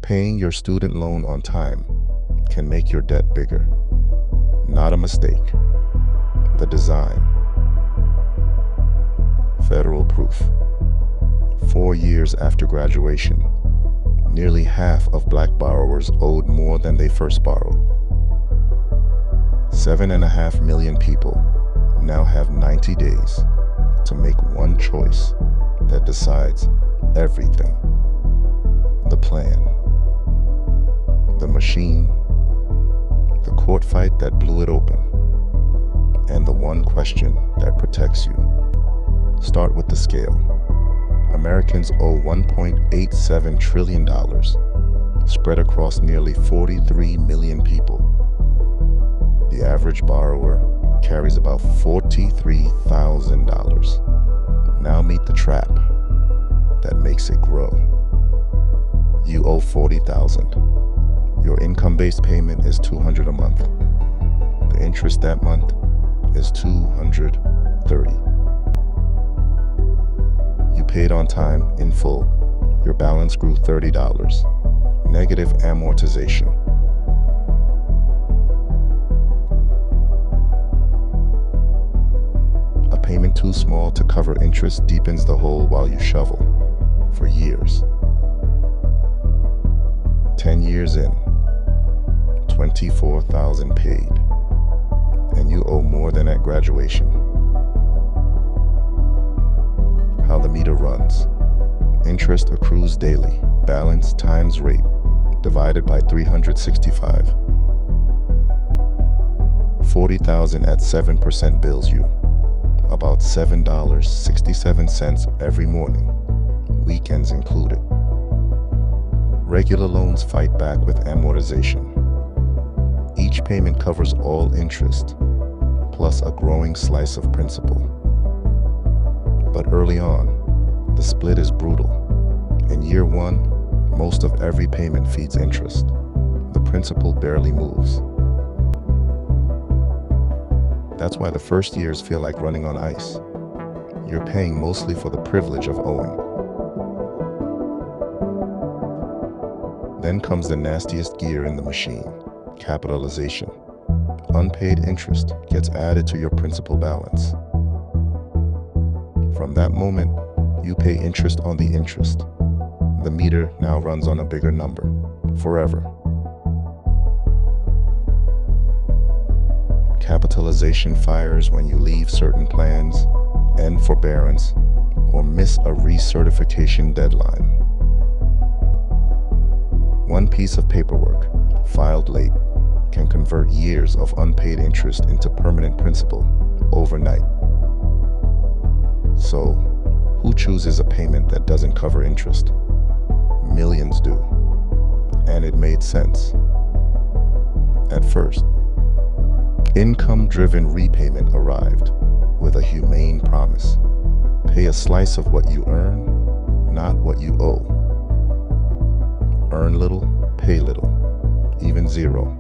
Paying your student loan on time can make your debt bigger. Not a mistake. The design. Federal proof. 4 years after graduation, nearly half of Black borrowers owed more than they first borrowed. 7.5 million people now have 90 days to make one choice that decides everything. The plan. The machine. The court fight that blew it open. And the one question that protects you. Start with the scale. Americans owe $1.87 trillion, spread across nearly 43 million people. The average borrower carries about $43,000. Now meet the trap that makes it grow. You owe $40,000. Your income-based payment is $200 a month. The interest that month is $230. You paid on time in full. Your balance grew $30. Negative amortization. A payment too small to cover interest deepens the hole while you shovel for years. 10 years in, $24,000 paid, and you owe more than at graduation. How the meter runs. Interest accrues daily, balance times rate, divided by 365. $40,000 at 7% bills you about $7.67 every morning, weekends included. Regular loans fight back with amortization. Each payment covers all interest, plus a growing slice of principal. But early on, the split is brutal. In year one, most of every payment feeds interest. The principal barely moves. That's why the first years feel like running on ice. You're paying mostly for the privilege of owing. Then comes the nastiest gear in the machine, capitalization. Unpaid interest gets added to your principal balance. From that moment, you pay interest on the interest. The meter now runs on a bigger number, forever. Capitalization fires when you leave certain plans, end forbearance, or miss a recertification deadline. One piece of paperwork, filed late, can convert years of unpaid interest into permanent principal overnight. So, who chooses a payment that doesn't cover interest? Millions do. And it made sense. At first, income-driven repayment arrived with a humane promise. Pay a slice of what you earn, not what you owe. Earn little, pay little, even zero.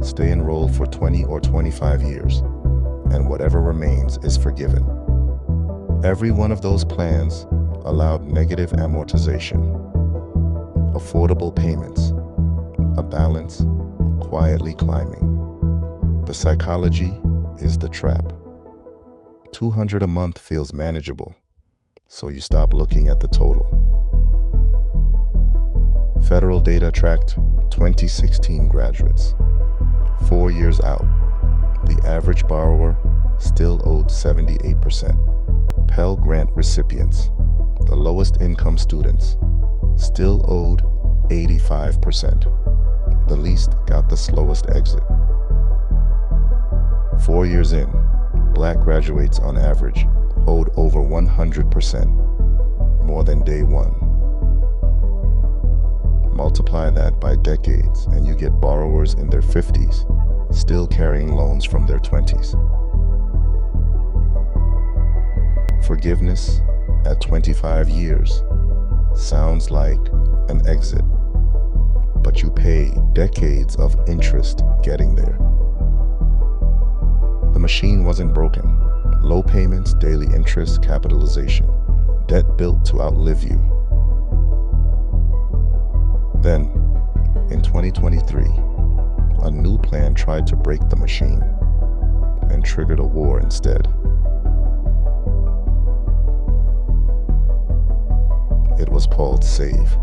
Stay enrolled for 20 or 25 years, and whatever remains is forgiven. Every one of those plans allowed negative amortization, affordable payments, a balance quietly climbing. The psychology is the trap. $200 a month feels manageable, so you stop looking at the total. Federal data tracked 2016 graduates. 4 years out, the average borrower still owed 78%. Pell Grant recipients, the lowest income students, still owed 85%. The least got the slowest exit. 4 years in, Black graduates on average owed over 100%, more than day one. Multiply that by decades and you get borrowers in their 50s still carrying loans from their 20s. Forgiveness at 25 years sounds like an exit, but you pay decades of interest getting there. The machine wasn't broken. Low payments, daily interest, capitalization, debt built to outlive you. Then, 2023, a new plan tried to break the machine and triggered a war instead. It was called SAVE,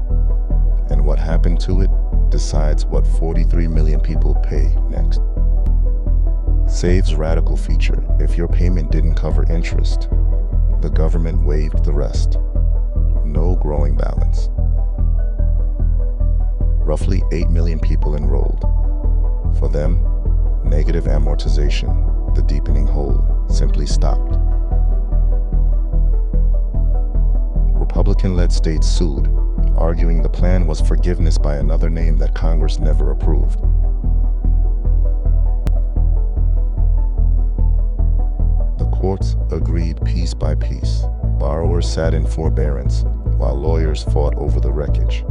and what happened to it decides what 43 million people pay next. SAVE's radical feature: if your payment didn't cover interest, the government waived the rest. No growing balance. Roughly 8 million people enrolled. For them, negative amortization, the deepening hole, simply stopped. Republican-led states sued, arguing the plan was forgiveness by another name that Congress never approved. The courts agreed piece by piece. Borrowers sat in forbearance, while lawyers fought over the wreckage.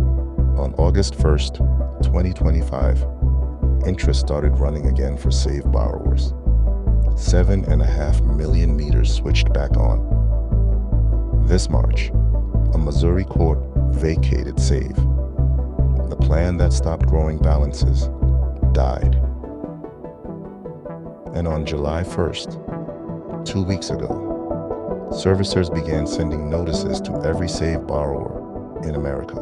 On August 1st, 2025, interest started running again for SAVE borrowers. 7.5 million meters switched back on. This March, a Missouri court vacated SAVE. The plan that stopped growing balances died. And on July 1st, 2 weeks ago, servicers began sending notices to every SAVE borrower in America.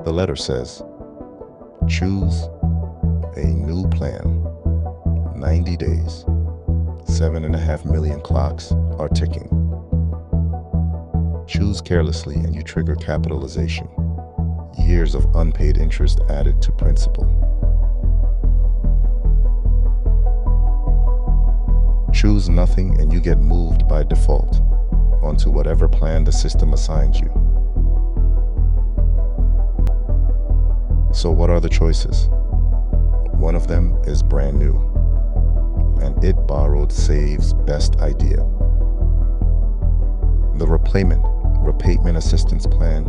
The letter says, choose a new plan. 90 days. 7.5 million clocks are ticking. Choose carelessly and you trigger capitalization. Years of unpaid interest added to principal. Choose nothing and you get moved by default onto whatever plan the system assigns you. So what are the choices? One of them is brand new, and it borrowed SAVE's best idea. The Repayment Assistance Plan,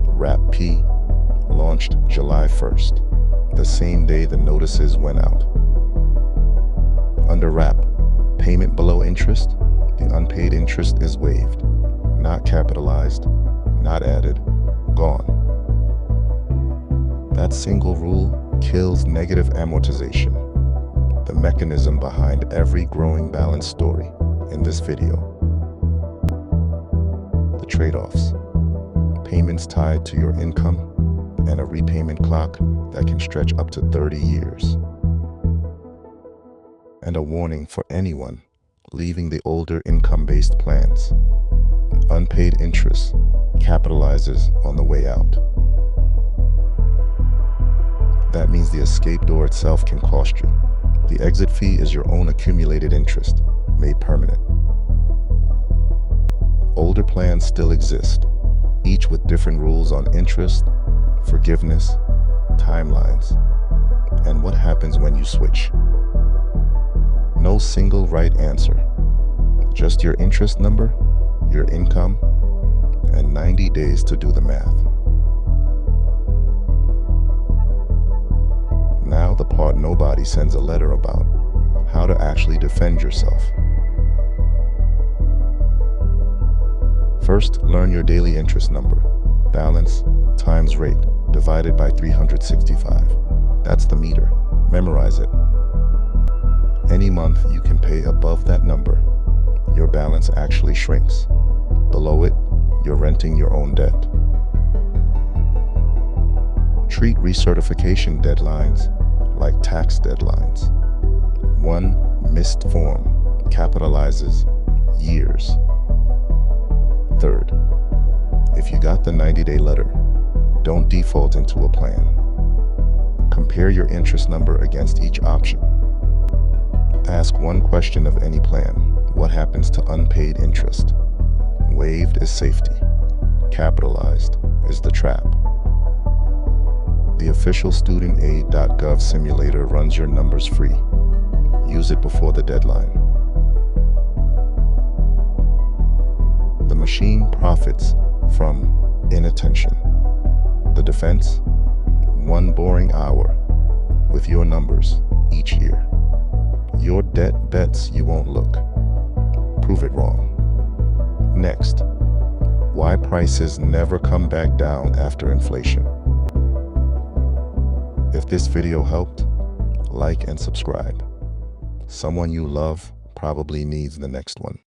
RAP-P, launched July 1st, the same day the notices went out. Under RAP, payment below interest, the unpaid interest is waived, not capitalized, not added, gone. That single rule kills negative amortization, the mechanism behind every growing balance story in this video. The trade-offs: payments tied to your income and a repayment clock that can stretch up to 30 years. And a warning for anyone leaving the older income-based plans: unpaid interest capitalizes on the way out. That means the escape door itself can cost you. The exit fee is your own accumulated interest, made permanent. Older plans still exist, each with different rules on interest, forgiveness, timelines, and what happens when you switch. No single right answer, just your interest number, your income, and 90 days to do the math. Now the part nobody sends a letter about: how to actually defend yourself. First, learn your daily interest number. Balance times rate divided by 365. That's the meter. Memorize it. Any month you can pay above that number, your balance actually shrinks. Below it, you're renting your own debt. Treat recertification deadlines like tax deadlines. One missed form capitalizes years. Third, if you got the 90-day letter, don't default into a plan. Compare your interest number against each option. Ask one question of any plan: what happens to unpaid interest? Waived is safety. Capitalized is the trap. The official studentaid.gov simulator runs your numbers free. Use it before the deadline. The machine profits from inattention. The defense: one boring hour with your numbers each year. Your debt bets you won't look. Prove it wrong. Next, why prices never come back down after inflation. If this video helped, like and subscribe. Someone you love probably needs the next one.